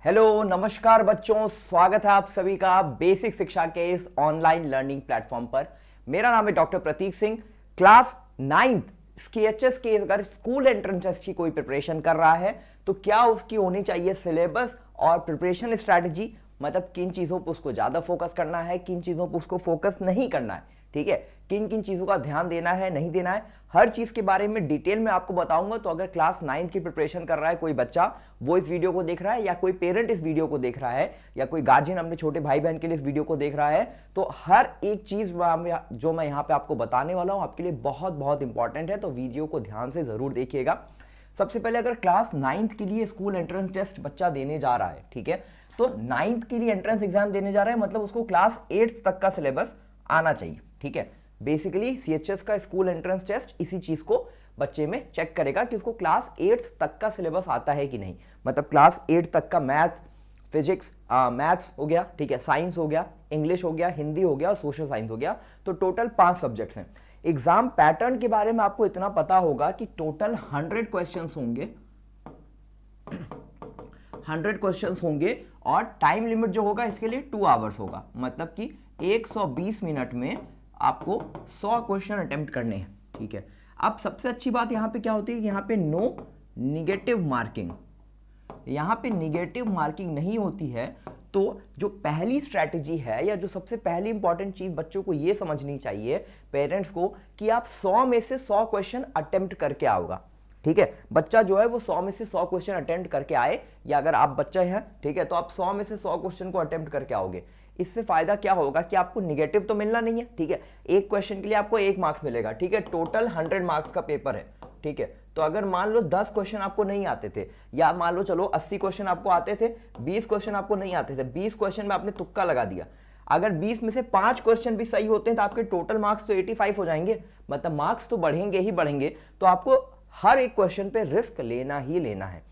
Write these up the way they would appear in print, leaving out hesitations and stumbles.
Hello नमस्कार बच्चों, स्वागत है आप सभी का बेसिक शिक्षा के इस ऑनलाइन लर्निंग प्लेटफॉर्म पर। मेरा नाम है डॉक्टर प्रतीक सिंह। क्लास 9th सीएचएस के अगर स्कूल एंट्रेंस टेस्ट की कोई प्रिपरेशन कर रहा है तो क्या उसकी होनी चाहिए सिलेबस और प्रिपरेशन स्ट्रैटेजी, मतलब किन चीज़ों पर उसको ज़्यादा फोकस करना है, किन चीज़ों पर उसको फोकस नहीं करना है, ठीक है, किन किन चीज़ों का ध्यान देना है नहीं देना है, हर चीज़ के बारे में डिटेल में आपको बताऊंगा। तो अगर क्लास 9 की प्रिपरेशन कर रहा है कोई बच्चा, वो इस वीडियो को देख रहा है, या कोई पेरेंट इस वीडियो को देख रहा है, या कोई गार्जियन अपने छोटे भाई बहन के लिए इस वीडियो को देख रहा है, तो हर एक चीज़ जो मैं यहाँ पे आपको बताने वाला हूँ आपके लिए बहुत बहुत इंपॉर्टेंट है। तो वीडियो को ध्यान से ज़रूर देखिएगा। सबसे पहले अगर क्लास 9th के लिए स्कूल एंट्रेंस टेस्ट बच्चा देने जा रहा है, ठीक है, तो 9th के लिए एंट्रेंस एग्जाम देने जा रहा है, मतलब उसको क्लास 8th तक का सिलेबस आना चाहिए, ठीक है। बेसिकली सीएचएस का स्कूल एंट्रेंस टेस्ट इसी चीज को बच्चे में चेक करेगा कि उसको क्लास 8th तक का सिलेबस आता है कि नहीं, मतलब क्लास 8 तक का मैथ्स, फिजिक्स, मैथ्स हो गया, ठीक है, साइंस हो गया, इंग्लिश हो गया, हिंदी हो गया और सोशल साइंस हो गया। तो टोटल 5 सब्जेक्ट्स हैं। एग्जाम पैटर्न के बारे में आपको इतना पता होगा कि टोटल 100 क्वेश्चंस होंगे, 100 क्वेश्चंस होंगे और टाइम लिमिट जो होगा इसके लिए 2 आवर्स होगा, मतलब कि 120 मिनट में आपको 100 क्वेश्चन अटेम्प्ट करने हैं, ठीक है। अब सबसे अच्छी बात यहाँ पे क्या होती है कि यहाँ पे नो निगेटिव मार्किंग, यहाँ पे निगेटिव मार्किंग नहीं होती है। तो जो पहली स्ट्रैटेजी है या जो सबसे पहली इंपॉर्टेंट चीज बच्चों को ये समझनी चाहिए, पेरेंट्स को, कि आप 100 में से 100 क्वेश्चन अटेम्प्ट करके आओगा, ठीक है। बच्चा जो है वो 100 में से 100 क्वेश्चन अटेम्प्ट करके आए, या अगर आप बच्चा है, ठीक है, तो आप 100 में से 100 क्वेश्चन को अटेम्प्ट करके आओगे। इससे फायदा क्या होगा कि आपको निगेटिव तो मिलना नहीं है, ठीक है, एक क्वेश्चन के लिए आपको 1 मार्क्स मिलेगा, ठीक है, टोटल 100 मार्क्स का पेपर है, ठीक है। तो अगर मान लो 10 क्वेश्चन आपको नहीं आते थे, या मान लो चलो 80 क्वेश्चन आपको आते थे, 20 क्वेश्चन आपको नहीं आते थे, 20 क्वेश्चन में आपने तुक्का लगा दिया, अगर 20 में से 5 क्वेश्चन भी सही होते हैं तो आपके टोटल मार्क्स तो 85 हो जाएंगे, मतलब मार्क्स तो बढ़ेंगे ही बढ़ेंगे। तो आपको हर एक क्वेश्चन पे रिस्क लेना ही लेना है।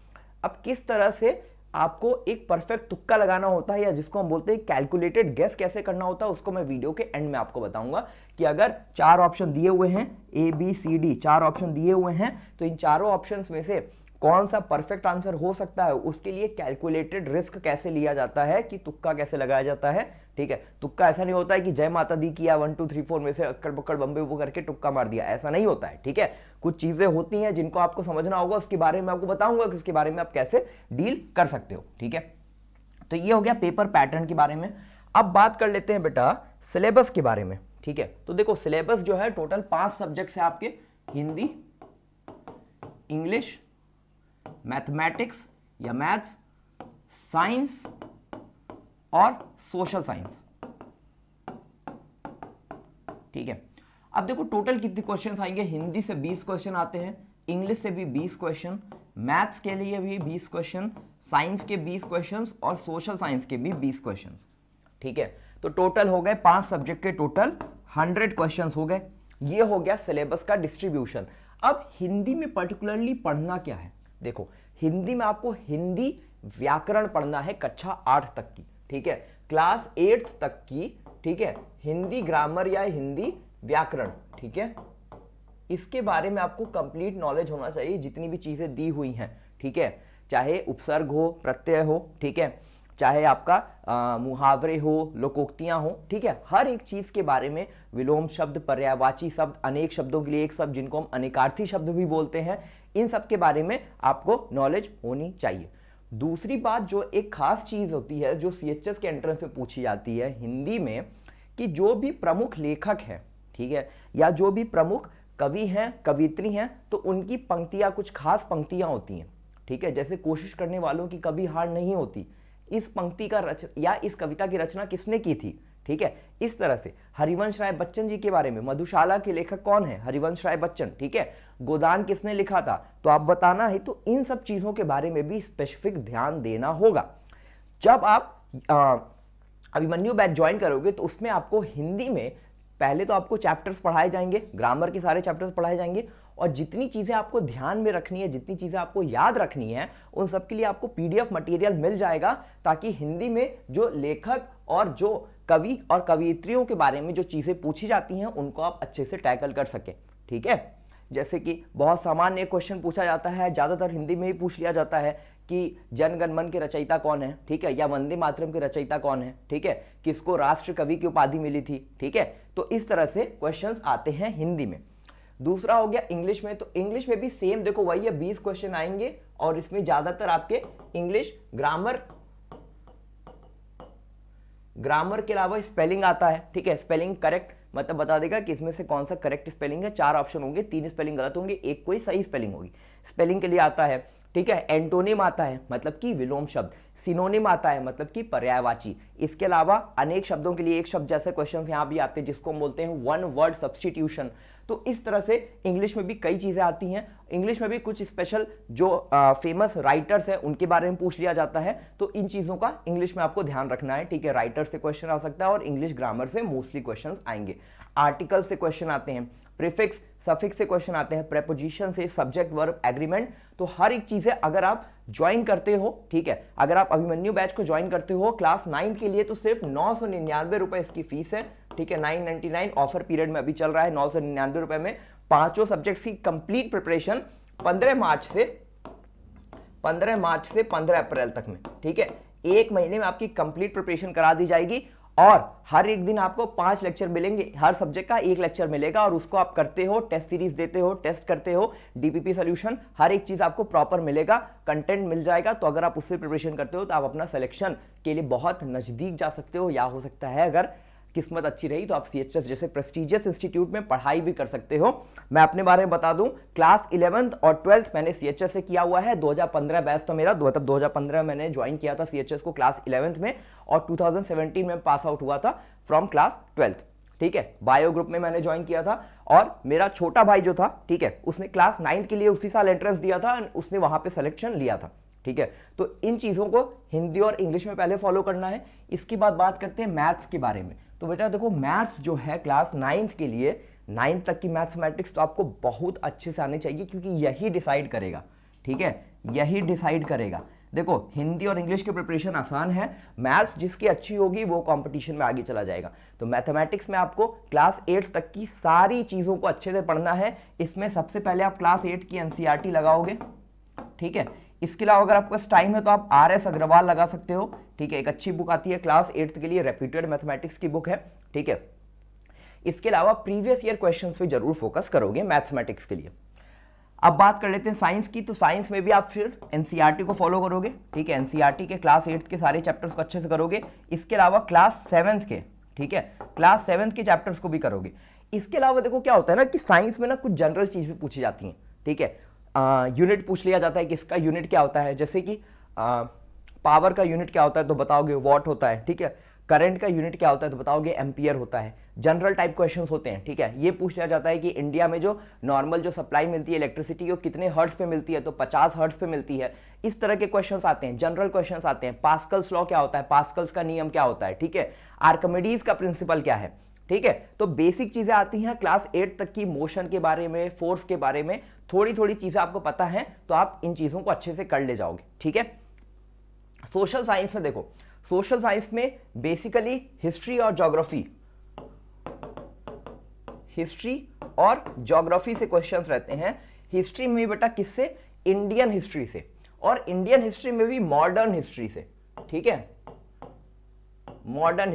अब किस तरह से आपको एक परफेक्ट तुक्का लगाना होता है, या जिसको हम बोलते हैं कैलकुलेटेड गेस कैसे करना होता है, उसको मैं वीडियो के एंड में आपको बताऊंगा। कि अगर 4 ऑप्शन दिए हुए हैं, A B C D 4 option दिए हुए हैं, तो इन चारों ऑप्शंस में से कौन सा परफेक्ट आंसर हो सकता है, उसके लिए कैलकुलेटेड रिस्क कैसे लिया जाता है, कि तुक्का कैसे लगाया जाता है, ठीक है। तुक्का ऐसा नहीं होता है कि जय माता दी किया 1 2 3 4 में से अक्कड़ बक्कड़ बम्बे वो करके तुक्का मार दिया, ऐसा नहीं होता है, ठीक है। कुछ चीजें होती हैं जिनको आपको समझना होगा, उसके बारे में आपको बताऊंगा कि उसके बारे में आप कैसे डील कर सकते हो, ठीक है। तो ये हो गया पेपर पैटर्न के बारे में। अब बात कर लेते हैं बेटा सिलेबस के बारे में, ठीक है। तो देखो सिलेबस जो है टोटल 5 सब्जेक्ट्स है आपके, हिंदी, इंग्लिश, मैथमेटिक्स या मैथ्स, साइंस और सोशल साइंस, ठीक है। अब देखो टोटल कितने क्वेश्चन आएंगे, हिंदी से 20 क्वेश्चन आते हैं, इंग्लिश से भी 20 क्वेश्चन, मैथ्स के लिए भी 20 क्वेश्चन, साइंस के 20 क्वेश्चन और सोशल साइंस के भी 20 क्वेश्चन, ठीक है। तो टोटल हो गए 5 सब्जेक्ट के टोटल 100 क्वेश्चन हो गए। ये हो गया सिलेबस का डिस्ट्रीब्यूशन। अब हिंदी में पर्टिकुलरली पढ़ना क्या है, देखो हिंदी में आपको हिंदी व्याकरण पढ़ना है कक्षा 8 तक की, ठीक है, क्लास 8 तक की, ठीक है, हिंदी ग्रामर या हिंदी व्याकरण, ठीक है। इसके बारे में आपको कंप्लीट नॉलेज होना चाहिए, जितनी भी चीजें दी हुई हैं, ठीक है, चाहे उपसर्ग हो, प्रत्यय हो, ठीक है, चाहे आपका मुहावरे हो, लोकोक्तियां हो, ठीक है, हर एक चीज के बारे में, विलोम शब्द, पर्यायवाची शब्द, अनेक शब्दों के लिए एक शब्द जिनको हम अनेकार्थी शब्द भी बोलते हैं, इन सब के बारे में आपको नॉलेज होनी चाहिए। दूसरी बात जो एक खास चीज होती है जो सीएचएस के एंट्रेंस में पूछी जाती है हिंदी में, कि जो भी प्रमुख लेखक है, ठीक है, या जो भी प्रमुख कवि हैं, कवियत्री हैं, तो उनकी पंक्तियां, कुछ खास पंक्तियां होती हैं, ठीक है, जैसे कोशिश करने वालों की कभी हार नहीं होती, इस पंक्ति का या इस कविता की रचना किसने की थी, ठीक है। इस तरह से हरिवंश राय बच्चन जी के बारे में, मधुशाला के लेखक कौन है, हरिवंश राय बच्चन, ठीक है, गोदान किसने लिखा था, तो आप बताना है। तो इन सब चीजों के बारे में भी स्पेसिफिक ध्यान देना होगा। जब आप अभिमन्यु बैच ज्वाइन करोगे तो उसमें आपको हिंदी में पहले तो आपको चैप्टर्स पढ़ाए जाएंगे, ग्रामर के सारे चैप्टर्स पढ़ाए जाएंगे, और जितनी चीजें आपको ध्यान में रखनी है, जितनी चीजें आपको याद रखनी है, उन सब के लिए आपको पीडीएफ मटेरियल मिल जाएगा, ताकि हिंदी में जो लेखक और जो कवि और कवियत्रियों के बारे में जो चीजें पूछी जाती हैं उनको आप अच्छे से टैकल कर सकें, ठीक है। जैसे कि बहुत सामान्य क्वेश्चन पूछा जाता है, ज्यादातर हिंदी में ही पूछ लिया जाता है कि जन गण मन के रचयिता कौन है, ठीक है, या वंदे मातरम के रचयिता कौन है, ठीक है, किसको राष्ट्र कवि की उपाधि मिली थी, ठीक है। तो इस तरह से क्वेश्चंस आते हैं हिंदी में। दूसरा हो गया इंग्लिश में, तो इंग्लिश में भी सेम देखो वही है, 20 क्वेश्चन आएंगे और इसमें ज्यादातर आपके इंग्लिश ग्रामर के अलावा स्पेलिंग आता है, ठीक है। स्पेलिंग करेक्ट मतलब बता देगा कि इसमें से कौन सा करेक्ट स्पेलिंग है। 4 ऑप्शन होंगे, 3 स्पेलिंग गलत होंगे, एक कोई सही स्पेलिंग होगी। स्पेलिंग के लिए आता है, ठीक है। एंटोनिम आता है मतलब कि विलोम शब्द। सिनोनिम आता है मतलब कि पर्यायवाची। इसके अलावा अनेक शब्दों के लिए एक शब्द जैसे क्वेश्चन यहाँ भी आते हैं जिसको हम बोलते हैं वन वर्ड सब्स्टिट्यूशन। तो इस तरह से इंग्लिश में भी कई चीजें आती हैं। इंग्लिश में भी कुछ स्पेशल जो फेमस राइटर्स हैं उनके बारे में पूछ लिया जाता है, तो इन चीजों का इंग्लिश में आपको ध्यान रखना है, ठीक है। राइटर से क्वेश्चन आ सकता है और इंग्लिश ग्रामर से मोस्टली क्वेश्चन आएंगे। आर्टिकल से क्वेश्चन आते हैं, प्रीफिक्स सफिक्स से क्वेश्चन आते हैं, प्रेपोजिशन से, सब्जेक्ट वर्ब एग्रीमेंट। तो हर एक चीजें अगर आप ज्वाइन करते हो, ठीक है, अगर आप अभिमन्यु बैच को ज्वाइन करते हो क्लास 9 के लिए, तो सिर्फ 999 रुपए इसकी फीस है, ठीक है। 999 ऑफर पीरियड में अभी चल रहा है। 999 रुपए में पांचों सब्जेक्ट्स की कंप्लीट प्रिपरेशन 15 मार्च से 15 अप्रैल तक में, ठीक है। एक महीने में आपकी कंप्लीट प्रिपरेशन करा दी जाएगी और हर एक दिन आपको 5 लेक्चर मिलेंगे, हर सब्जेक्ट का 1 लेक्चर मिलेगा और उसको आप करते हो, टेस्ट सीरीज देते हो, टेस्ट करते हो, डीपीपी सॉल्यूशन, हर एक चीज आपको प्रॉपर मिलेगा, कंटेंट मिल जाएगा। तो अगर आप उससे प्रिपरेशन करते हो तो आप अपना सिलेक्शन के लिए बहुत नजदीक जा सकते हो, या हो सकता है अगर किस्मत अच्छी रही तो आप CHS जैसे प्रेस्टीजियस इंस्टीट्यूट में पढ़ाई भी कर सकते हो। मैं अपने बारे में बता दूं, क्लास 11th और 12th मैंने CHS से किया हुआ है। 2015 बैच था मेरा, मतलब 2015 मैंने ज्वाइन किया था CHS को क्लास 11th में, और 2017 में पास आउट हुआ था फ्रॉम क्लास 12th, ठीक है। बायो ग्रुप में मैंने ज्वाइन किया था और मेरा छोटा भाई जो था, ठीक है, उसने क्लास 9th के लिए उसी साल एंट्रेंस दिया था, उसने वहां पे सिलेक्शन लिया था, ठीक है। तो इन चीजों को हिंदी और इंग्लिश में पहले फॉलो करना है। इसके बाद बात करते हैं मैथ्स के बारे में। तो बेटा देखो, मैथ्स जो है क्लास 9th के लिए, 9th तक की मैथमेटिक्स तो आपको बहुत अच्छे से आनी चाहिए, क्योंकि यही डिसाइड करेगा, ठीक है, यही डिसाइड करेगा। देखो, हिंदी और इंग्लिश की प्रिपरेशन आसान है, मैथ्स जिसकी अच्छी होगी वो कंपटीशन में आगे चला जाएगा। तो मैथमेटिक्स में आपको क्लास 8 तक की सारी चीजों को अच्छे से पढ़ना है। इसमें सबसे पहले आप क्लास 8 की NCERT लगाओगे, ठीक है। इसके अलावा अगर आपके पास टाइम है तो आप RS अग्रवाल लगा सकते हो, ठीक है, एक अच्छी बुक आती है क्लास 8 के लिए, रेप्यूटेड मैथमेटिक्स की बुक है, ठीक है। इसके अलावा प्रीवियस ईयर क्वेश्चंस पे जरूर फोकस करोगे मैथमेटिक्स के लिए। अब बात कर लेते हैं साइंस की। तो साइंस में भी आप फिर NCERT को फॉलो करोगे, ठीक है, NCERT के क्लास 8 के सारे चैप्टर्स को अच्छे से करोगे। इसके अलावा क्लास 7th के, ठीक है, क्लास 7th के चैप्टर्स को भी करोगे। इसके अलावा देखो क्या होता है ना कि साइंस में ना कुछ जनरल चीज भी पूछी जाती हैं, ठीक है। यूनिट पूछ लिया जाता है कि इसका यूनिट क्या होता है, जैसे कि पावर का यूनिट क्या होता है तो बताओगे वॉट होता है, ठीक है। करंट का यूनिट क्या होता है तो बताओगे एम्पियर होता है। जनरल टाइप क्वेश्चंस होते हैं, ठीक है। ये पूछ लिया जाता है कि इंडिया में जो नॉर्मल जो सप्लाई मिलती है इलेक्ट्रिसिटी वो कितने हर्ट्ज पे मिलती है, तो 50 हर्ट्ज पे मिलती है। इस तरह के क्वेश्चंस आते हैं, जनरल क्वेश्चंस आते हैं। पास्कल्स लॉ क्या होता है, पास्कल्स का नियम क्या होता है, ठीक है। आर्किमिडीज का प्रिंसिपल क्या है, ठीक है। तो बेसिक चीजें आती हैं क्लास 8 तक की, मोशन के बारे में, फोर्स के बारे में थोड़ी थोड़ी चीजें आपको पता है, तो आप इन चीजों को अच्छे से कर ले जाओगे, ठीक है। सोशल साइंस में देखो, सोशल साइंस में बेसिकली हिस्ट्री और ज्योग्राफी से क्वेश्चंस रहते हैं। हिस्ट्री में बेटा किससे, इंडियन हिस्ट्री से, और इंडियन हिस्ट्री में भी मॉडर्न हिस्ट्री से, ठीक है। मॉडर्न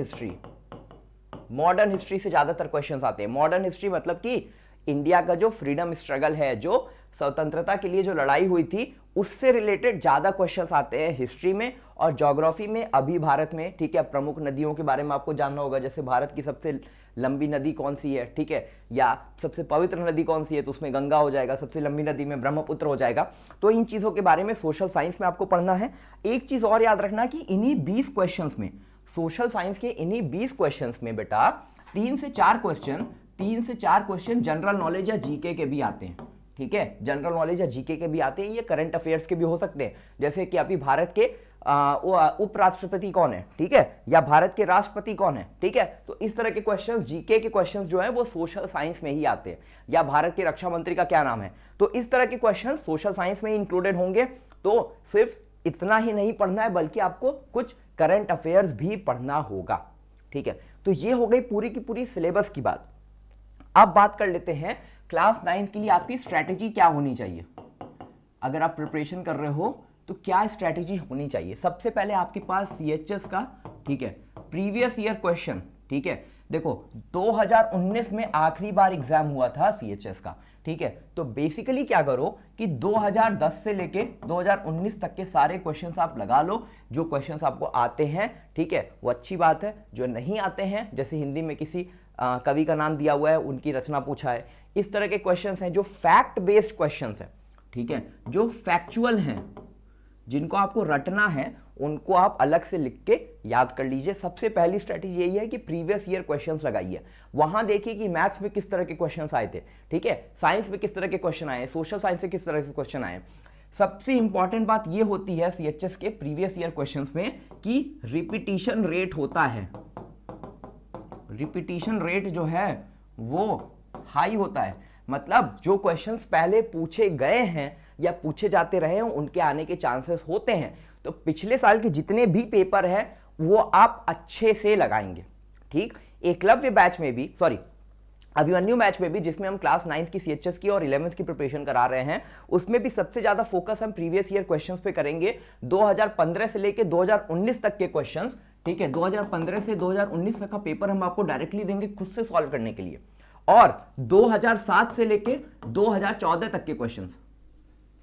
हिस्ट्री से ज्यादातर क्वेश्चंस आते हैं। मॉडर्न हिस्ट्री मतलब कि इंडिया का जो फ्रीडम स्ट्रगल है, जो स्वतंत्रता के लिए जो लड़ाई हुई थी, उससे रिलेटेड ज्यादा क्वेश्चंस आते हैं हिस्ट्री में। और ज्योग्राफी में अभी भारत में, ठीक है, प्रमुख नदियों के बारे में आपको जानना होगा, जैसे भारत की सबसे लंबी नदी कौन सी है, ठीक है, या सबसे पवित्र नदी कौन सी है, तो उसमें गंगा हो जाएगा। सबसे लंबी नदी में ब्रह्मपुत्र हो जाएगा। तो इन चीजों के बारे में सोशल साइंस में आपको पढ़ना है। एक चीज और याद रखना कि इन्हीं 20 क्वेश्चंस में, सोशल साइंस के इन्हीं 20 क्वेश्चंस में बेटा 3 से 4 क्वेश्चन जनरल नॉलेज या जीके के भी आते हैं, ठीक है। जनरल नॉलेज या जीके के भी आते हैं, ये करंट अफेयर्स के भी हो सकते हैं, जैसे कि अभी भारत के उपराष्ट्रपति कौन है, ठीक है, या भारत के राष्ट्रपति कौन है, ठीक है। तो इस तरह के क्वेश्चंस, जीके के क्वेश्चंस जो हैं वो सोशल साइंस में ही आते हैं। या भारत के रक्षा मंत्री का क्या नाम है, तो इस तरह के क्वेश्चंस सोशल साइंस में इंक्लूडेड होंगे। तो सिर्फ इतना ही नहीं पढ़ना है, बल्कि आपको कुछ करंट अफेयर्स भी पढ़ना होगा, ठीक है। तो ये हो गई पूरी की पूरी सिलेबस की बात। अब बात कर लेते हैं क्लास 9 के लिए आपकी स्ट्रैटेजी क्या होनी चाहिए। अगर आप प्रिपरेशन कर रहे हो तो क्या स्ट्रैटेजी होनी चाहिए? सबसे पहले आपके पास CHS का, ठीक है, प्रीवियस ईयर क्वेश्चन, ठीक है, देखो 2019 में आखिरी बार एग्जाम हुआ था CHS का, ठीक है। तो बेसिकली क्या करो कि 2010 से लेके 2019 तक के सारे क्वेश्चंस आप लगा लो। जो क्वेश्चंस आपको आते हैं, ठीक है, वो अच्छी बात है। जो नहीं आते हैं, जैसे हिंदी में किसी कवि का नाम दिया हुआ है, उनकी रचना पूछा है, इस तरह के क्वेश्चंस हैं जो फैक्ट बेस्ड क्वेश्चंस हैं, ठीक है, जो फैक्चुअल हैं, जिनको आपको रटना है, उनको आप अलग से लिख के याद कर लीजिए। सबसे पहली स्ट्रेटेजी यही है कि प्रीवियस ईयर क्वेश्चंस लगाइए। वहां देखिए कि मैथ्स में किस तरह के क्वेश्चंस आए थे, ठीक है, साइंस में किस तरह के क्वेश्चन आए, सोशल साइंस से किस तरह के क्वेश्चन आए। सबसे इंपॉर्टेंट बात यह होती है CHS के प्रीवियस ईयर क्वेश्चंस में कि रिपीटिशन रेट होता है। रिपीटिशन रेट जो है वो हाई होता है, मतलब जो क्वेश्चंस पहले पूछे गए हैं या पूछे जाते रहे हैं उनके आने के चांसेस होते हैं। तो पिछले साल के जितने भी पेपर हैं वो आप अच्छे से लगाएंगे, ठीक। एकलव्य बैच में भी, सॉरी, अभिमन्यु बैच में भी, जिसमें हम क्लास 9th की CHS की और 11th की प्रिपरेशन करा रहे हैं, उसमें भी सबसे ज्यादा फोकस हम प्रीवियस ईयर क्वेश्चंस पे करेंगे। 2015 से लेके 2019 तक के क्वेश्चंस, ठीक है, 2015 से 2019 तक का पेपर हम आपको डायरेक्टली देंगे खुद से सॉल्व करने के लिए। और 2007 से लेके 2014 तक के क्वेश्चंस,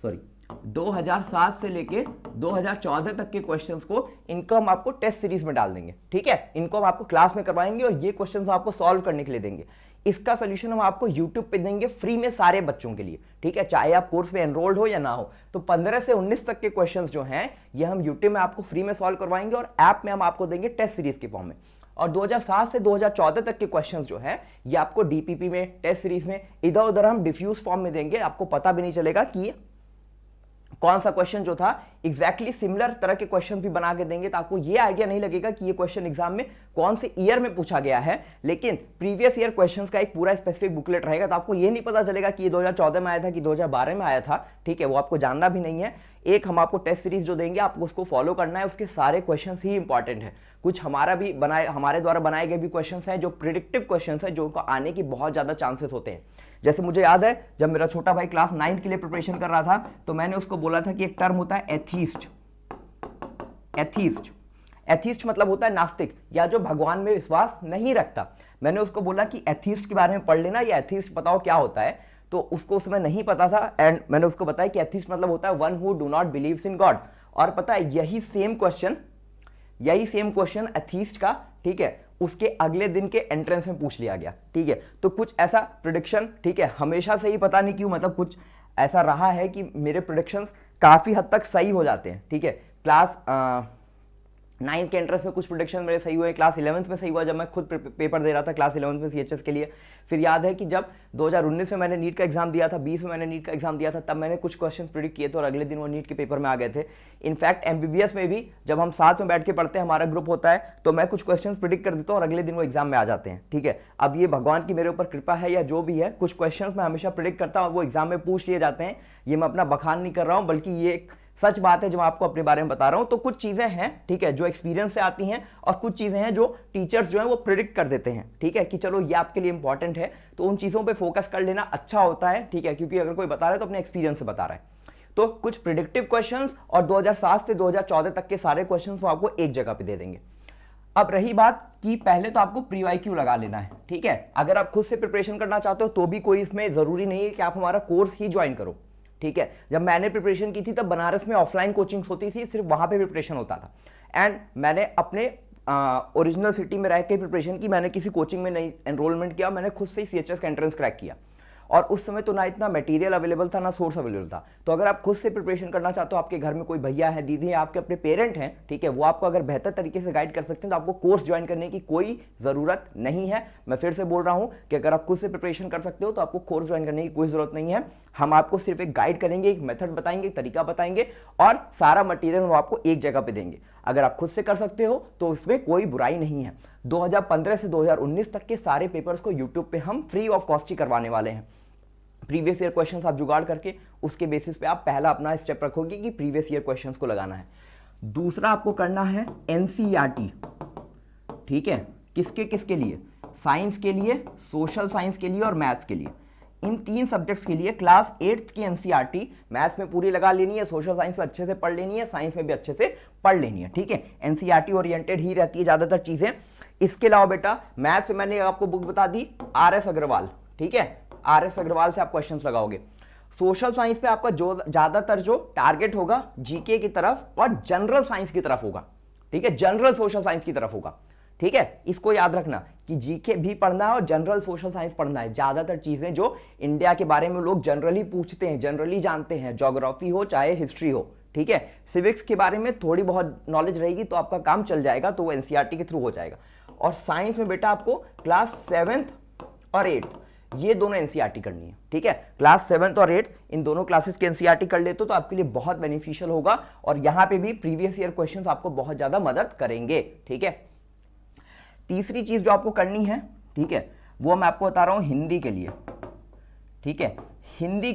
सॉरी 2007 से लेके 2014 तक के क्वेश्चंस को, इनको हम आपको टेस्ट सीरीज में डाल देंगे, ठीक है। इनको हम आपको क्लास में करवाएंगे और ये क्वेश्चंस हम आपको सॉल्व करने के लिए देंगे। इसका सोल्यूशन हम आपको YouTube पे देंगे फ्री में सारे बच्चों के लिए, ठीक है, चाहे आप कोर्स में एनरोल्ड हो या ना हो। तो 15 से 19 तक के क्वेश्चंस जो हैं ये हम YouTube में आपको फ्री में सॉल्व करवाएंगे और ऐप में हम आपको देंगे टेस्ट सीरीज के फॉर्म में। और 2007 से 2014 तक के क्वेश्चंस जो है ये आपको DPP में, टेस्ट सीरीज में, इधर उधर हम डिफ्यूज फॉर्म में देंगे। आपको पता भी नहीं चलेगा कि कौन सा क्वेश्चन जो था एग्जैक्टली सिमिलर तरह के क्वेश्चन भी बना के देंगे, तो आपको ये आइडिया नहीं लगेगा कि ये क्वेश्चन एग्जाम में कौन से ईयर में पूछा गया है। लेकिन प्रीवियस ईयर क्वेश्चंस का एक पूरा स्पेसिफिक बुकलेट रहेगा, तो आपको ये नहीं पता चलेगा कि ये 2014 में आया था कि 2012 में आया था, ठीक है, वो आपको जानना भी नहीं है। एक हम आपको टेस्ट सीरीज जो देंगे आपको उसको फॉलो करना है, उसके सारे क्वेश्चंस ही इंपॉर्टेंट है। कुछ हमारे द्वारा बनाए गए भी क्वेश्चंस हैं जो प्रिडिक्टिव क्वेश्चंस हैं, जो आने की बहुत ज्यादा चांसेस होते हैं। जैसे मुझे याद है जब मेरा छोटा भाई क्लास 9th के लिए प्रिपरेशन कर रहा था तो मैंने उसको बोला था कि एक टर्म होता है एथीस्ट। एथीस्ट मतलब होता है नास्तिक, या जो भगवान में विश्वास नहीं रखता। मैंने उसको बोला कि एथीस्ट के बारे में पढ़ लेना, या एथीस्ट बताओ क्या होता है। तो उसको उस समय नहीं पता था एंड मैंने उसको बताया कि एथीस्ट मतलब होता है one who do not believes in God. और पता है यही सेम क्वेश्चन एथीस्ट का, ठीक है, उसके अगले दिन के एंट्रेंस में पूछ लिया गया, ठीक है। तो कुछ ऐसा प्रेडिक्शन, ठीक है, हमेशा से ही पता नहीं क्यों, मतलब कुछ ऐसा रहा है कि मेरे प्रेडिक्शंस काफी हद तक सही हो जाते हैं, ठीक है। क्लास 9th के एंट्रेंस में कुछ प्रोडिक्शन मेरे सही हुए, क्लास 11th में सही हुआ जब मैं खुद पेपर दे रहा था क्लास 11th में CHS के लिए। फिर याद है कि जब 2019 में मैंने नीट का एग्जाम दिया था, 20 में मैंने नीट का एग्जाम दिया था, तब मैंने कुछ क्वेश्चन प्रिडिक्ट किए थे और अगले दिन वो नीट के पेपर में आ गए थे। इनफैक्ट MBBS में भी जब हम साथ में बैठ के पढ़ते हैं, हमारा ग्रुप होता है, तो मैं कुछ क्वेश्चन प्रिडिक्ट कर देता हूँ और अगले दिन वो एग्जाम में आ जाते हैं, ठीक है। अब ये भगवान की मेरे ऊपर कृपा है या जो भी है, कुछ क्वेश्चन मैं हमेशा प्रिडिक्ट करता हूँ, वो एग्जाम में पूछ लिए जाते हैं। ये मैं अपना बखान नहीं कर रहा हूँ, बल्कि ये एक सच बात है जो मैं आपको अपने बारे में बता रहा हूं। तो कुछ चीजें हैं, ठीक है, जो एक्सपीरियंस से आती हैं, और कुछ चीजें हैं जो टीचर्स जो हैं वो प्रिडिक्ट कर देते हैं, ठीक है, कि चलो ये आपके लिए इंपॉर्टेंट है। तो उन चीजों पे फोकस कर लेना अच्छा होता है, ठीक है, क्योंकि अगर कोई बता रहा है तो अपने एक्सपीरियंस से बता रहा है। तो कुछ प्रिडिक्टिव क्वेश्चंस और 2007 से 2014 तक के सारे क्वेश्चंस वो आपको एक जगह पे दे देंगे। अब रही बात कि पहले तो आपको प्री वाईक्यू लगा लेना है, ठीक है। अगर आप खुद से प्रिपरेशन करना चाहते हो तो भी कोई इसमें जरूरी नहीं है कि आप हमारा कोर्स ही ज्वाइन करो, ठीक है। जब मैंने प्रिपरेशन की थी तब बनारस में ऑफलाइन कोचिंग्स होती थी, सिर्फ वहां पे प्रिपरेशन होता था। एंड मैंने अपने ओरिजिनल सिटी में रह के प्रिपरेशन की, मैंने किसी कोचिंग में नहीं एनरोलमेंट किया, मैंने खुद से ही CHS का एंट्रेंस क्रैक किया। और उस समय तो ना इतना मटेरियल अवेलेबल था, ना सोर्स अवेलेबल था। तो अगर आप खुद से प्रिपरेशन करना चाहते हो, आपके घर में कोई भैया है, दीदी है, आपके अपने पेरेंट हैं, ठीक है, वो आपको अगर बेहतर तरीके से गाइड कर सकते हैं, तो आपको कोर्स ज्वाइन करने की कोई ज़रूरत नहीं है। मैं फिर से बोल रहा हूँ कि अगर आप खुद से प्रिपरेशन कर सकते हो तो आपको कोर्स ज्वाइन करने की कोई ज़रूरत नहीं है। हम आपको सिर्फ एक गाइड करेंगे, एक मेथड बताएंगे, तरीका बताएंगे, और सारा मटीरियल वो आपको एक जगह पे देंगे। अगर आप खुद से कर सकते हो तो उसमें कोई बुराई नहीं है। 2015 से 2019 तक के सारे पेपर्स को यूट्यूब पे हम फ्री ऑफ कॉस्ट ही करवाने वाले हैं। प्रीवियस ईयर क्वेश्चंस आप जुगाड़ करके उसके बेसिस पे आप पहला अपना स्टेप रखोगे कि प्रीवियस ईयर क्वेश्चंस को लगाना है। दूसरा आपको करना है NCERT, ठीक है, किसके लिए? साइंस के लिए, सोशल साइंस के लिए और मैथ्स के लिए। इन 3 सब्जेक्ट्स के लिए क्लास 8th की एनसीईआरटी मैथ्स में पूरी लगा लेनी है, सोशल साइंस में अच्छे से पढ़ लेनी है, साइंस में भी अच्छे से पढ़ लेनी है, ठीक है। एनसीईआरटी ओरिएंटेड ही रहती है ज्यादातर चीजें। इसके अलावा बेटा मैथ्स में मैंने आपको बुक बता दी आर.एस. अग्रवाल, ठीक है, आर.एस. अग्रवाल से आप क्वेश्चंस लगाओगे। सोशल साइंस पे आपका जो ज्यादातर जो टारगेट होगा जीके की तरफ और जनरल साइंस की तरफ होगा, ठीक है, जनरल सोशल साइंस की तरफ होगा, ठीक है। इसको याद रखना कि जीके भी पढ़ना है और जनरल सोशल साइंस पढ़ना है। ज्यादातर चीजें जो इंडिया के बारे में लोग जनरली पूछते हैं, जनरली जानते हैं, ज्योग्राफी हो चाहे हिस्ट्री हो, ठीक है। सिविक्स के बारे में थोड़ी बहुत नॉलेज रहेगी तो आपका काम चल जाएगा, तो वो एनसीईआरटी के थ्रू हो जाएगा। और साइंस में बेटा आपको क्लास 7th और 8th ये दोनों एनसीईआरटी करनी है, ठीक है। क्लास 7th और 8th इन दोनों क्लासेस की एनसीईआरटी कर लेते हो तो आपके लिए बहुत बेनिफिशियल होगा और यहां पे भी प्रीवियस ईयर क्वेश्चंस आपको बहुत ज्यादा मदद करेंगे, ठीक है। तीसरी चीज जो आपको करनी है, ठीक है, वो मैं आपको बता रहा हूं हिंदी के लिए, ठीक है। हिंदी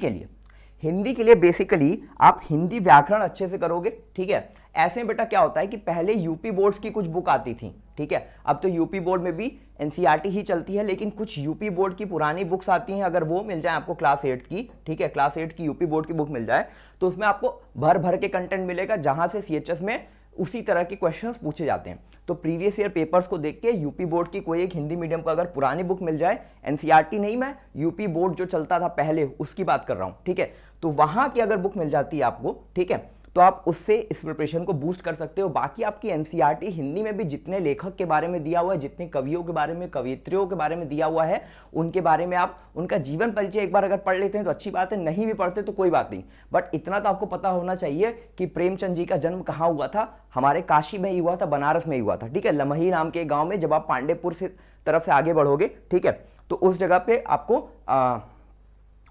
के लिए बेसिकली आप हिंदी व्याकरण अच्छे से करोगे, ठीक है। ऐसे में बेटा क्या होता है कि पहले यूपी बोर्ड्स की कुछ बुक आती थी, ठीक है। अब तो यूपी बोर्ड में भी एनसीईआरटी ही चलती है, लेकिन कुछ यूपी बोर्ड की पुरानी बुक्स आती हैं, अगर वो मिल जाए आपको क्लास 8 की, ठीक है, क्लास 8 की यूपी बोर्ड की बुक मिल जाए तो उसमें आपको भर भर के कंटेंट मिलेगा, जहां से सीएचएस में उसी तरह के क्वेश्चंस पूछे जाते हैं। तो प्रीवियस ईयर पेपर्स को देख के यूपी बोर्ड की कोई एक हिंदी मीडियम का अगर पुरानी बुक मिल जाए, एनसीईआरटी नहीं, मैं यूपी बोर्ड जो चलता था पहले उसकी बात कर रहा हूं, ठीक है, तो वहां की अगर बुक मिल जाती है आपको, ठीक है, तो आप उससे इस प्रिपरेशन को बूस्ट कर सकते हो। बाकी आपकी एनसीईआरटी हिंदी में भी जितने लेखक के बारे में दिया हुआ है, जितने कवियों के बारे में, कवियत्रियों के बारे में दिया हुआ है, उनके बारे में आप उनका जीवन परिचय एक बार अगर पढ़ लेते हैं तो अच्छी बात है, नहीं भी पढ़ते तो कोई बात नहीं, बट इतना तो आपको पता होना चाहिए कि प्रेमचंद जी का जन्म कहाँ हुआ था, हमारे काशी में ही हुआ था, बनारस में ही हुआ था, ठीक है, लमही नाम के गाँव में। जब आप पांडेपुर से तरफ से आगे बढ़ोगे, ठीक है, तो उस जगह पे आपको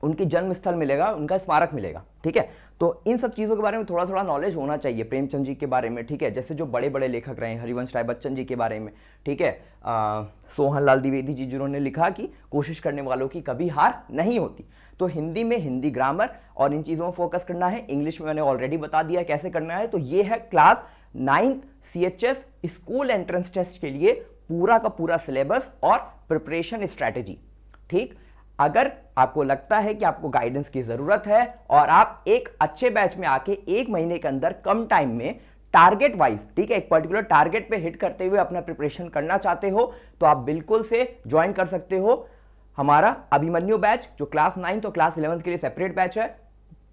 उनकी जन्म स्थल मिलेगा, उनका स्मारक मिलेगा, ठीक है। तो इन सब चीज़ों के बारे में थोड़ा थोड़ा नॉलेज होना चाहिए, प्रेमचंद जी के बारे में, ठीक है, जैसे जो बड़े बड़े लेखक रहे हैं, हरिवंश राय बच्चन जी के बारे में, ठीक है, सोहनलाल द्विवेदी जी जिन्होंने लिखा कि कोशिश करने वालों की कभी हार नहीं होती। तो हिंदी में हिंदी ग्रामर और इन चीज़ों में फोकस करना है। इंग्लिश में मैंने ऑलरेडी बता दिया कैसे करना है। तो ये है class 9th CHS school entrance test के लिए पूरा का पूरा सिलेबस और प्रिपरेशन स्ट्रैटेजी, ठीक। अगर आपको लगता है कि आपको गाइडेंस की जरूरत है और आप एक अच्छे बैच में आके 1 महीने के अंदर कम टाइम में टारगेट वाइज, ठीक है, एक पर्टिकुलर टारगेट पे हिट करते हुए अपना प्रिपरेशन करना चाहते हो तो आप बिल्कुल से ज्वाइन कर सकते हो हमारा अभिमन्यु बैच, जो क्लास 9th और क्लास 11th के लिए सेपरेट बैच है।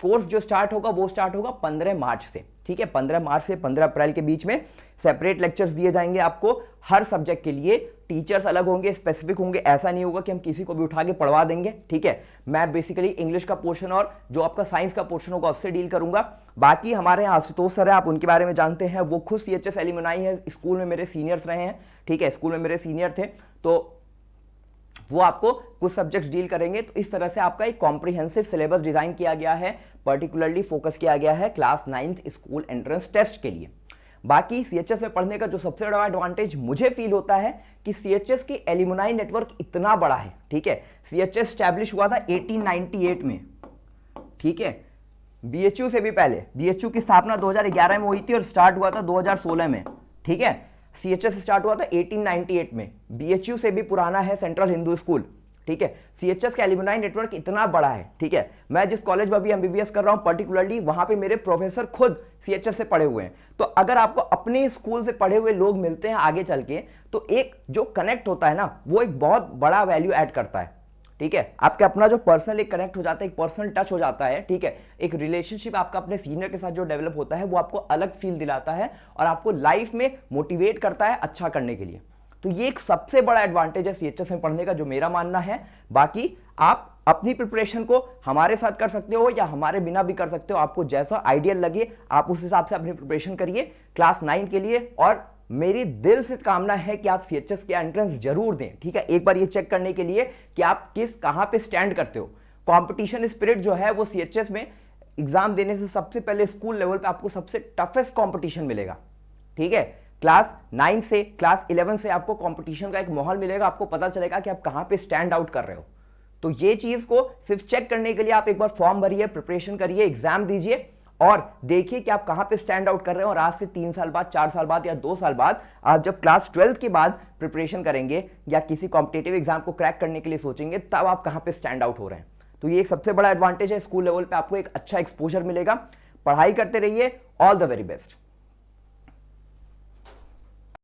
कोर्स जो स्टार्ट होगा वो स्टार्ट होगा 15 मार्च से, ठीक है, 15 मार्च से 15 अप्रैल के बीच में सेपरेट लेक्चर्स दिए जाएंगे आपको हर सब्जेक्ट के लिए। टीचर्स अलग होंगे, स्पेसिफिक होंगे, ऐसा नहीं होगा कि हम किसी को भी उठा के पढ़वा देंगे, ठीक है। मैं बेसिकली इंग्लिश का पोर्शन और जो आपका साइंस का पोर्शन होगा उससे डील करूंगा। बाकी हमारे यहाँ आशुतोष सर है, आप उनके बारे में जानते हैं, वो खुद सीएचएस एलुमनाई है, स्कूल में मेरे सीनियर्स रहे हैं, ठीक है, स्कूल में मेरे सीनियर थे, तो वो आपको कुछ सब्जेक्ट्स डील करेंगे। तो इस तरह से आपका एक कॉम्प्रिहेंसिव सिलेबस डिजाइन किया गया है, पर्टिकुलरली फोकस किया गया है class 9th school entrance test के लिए। बाकी सीएचएस में पढ़ने का जो सबसे बड़ा एडवांटेज मुझे फील होता है कि सीएचएस की एलुमनाई नेटवर्क इतना बड़ा है, ठीक है। सीएचएस स्टैब्लिश हुआ था 1898 में, ठीक है, बीएचयू से भी पहले। बीएचयू की स्थापना 2011 में हुई थी और स्टार्ट हुआ था 2016 में, ठीक है। सीएचएस स्टार्ट हुआ था 1898 में, बीएचयू से भी पुराना है सेंट्रल हिंदू स्कूल, ठीक है। सीएचएस का एलुमनाई नेटवर्क इतना बड़ा है, ठीक है। मैं जिस कॉलेज में अभी एमबीबीएस कर रहा हूं पर्टिकुलरली, वहां पे मेरे प्रोफेसर खुद सीएचएस से पढ़े हुए हैं। तो अगर आपको अपने स्कूल से पढ़े हुए लोग मिलते हैं आगे चल के, तो एक जो कनेक्ट होता है ना, वो एक बहुत बड़ा वैल्यू ऐड करता है, ठीक है। आपके अपना जो पर्सनल एक कनेक्ट हो जाता है, एक पर्सनल टच हो जाता है, ठीक है, एक रिलेशनशिप आपका अपने सीनियर के साथ जो डेवलप होता है वो आपको अलग फील दिलाता है और आपको लाइफ में मोटिवेट करता है अच्छा करने के लिए। तो ये एक सबसे बड़ा एडवांटेज है सीएचएस में पढ़ने का, जो मेरा मानना है। बाकी आप अपनी प्रिपरेशन को हमारे साथ कर सकते हो या हमारे बिना भी कर सकते हो, आपको जैसा आइडियल लगे आप उस हिसाब से अपनी प्रिपरेशन करिए क्लास 9 के लिए। और मेरी दिल से कामना है कि आप सीएचएस के एंट्रेंस जरूर दें, ठीक है, एक बार ये चेक करने के लिए कि आप कहां पे स्टैंड करते हो। कंपटीशन स्पिरिट जो है वो सीएचएस में एग्जाम देने से सबसे पहले स्कूल लेवल पे आपको सबसे टफेस्ट कंपटीशन मिलेगा, ठीक है। क्लास 9 से क्लास 11 से आपको कंपटीशन का एक माहौल मिलेगा, आपको पता चलेगा कि आप कहां पे स्टैंड आउट कर रहे हो। तो ये चीज को सिर्फ चेक करने के लिए आप एक बार फॉर्म भरिए, प्रिपरेशन करिए, एग्जाम दीजिए और देखिए कि आप कहां पे स्टैंड आउट कर रहे हो। और आज से 3 साल बाद, 4 साल बाद या 2 साल बाद आप जब क्लास 12 के बाद प्रिपरेशन करेंगे या किसी कॉम्पिटेटिव एग्जाम को क्रैक करने के लिए सोचेंगे, तब आप कहां पे स्टैंड आउट हो रहे हैं। तो ये एक सबसे बड़ा एडवांटेज है, स्कूल लेवल पे आपको एक अच्छा एक्सपोजर मिलेगा। पढ़ाई करते रहिए, ऑल द वेरी बेस्ट।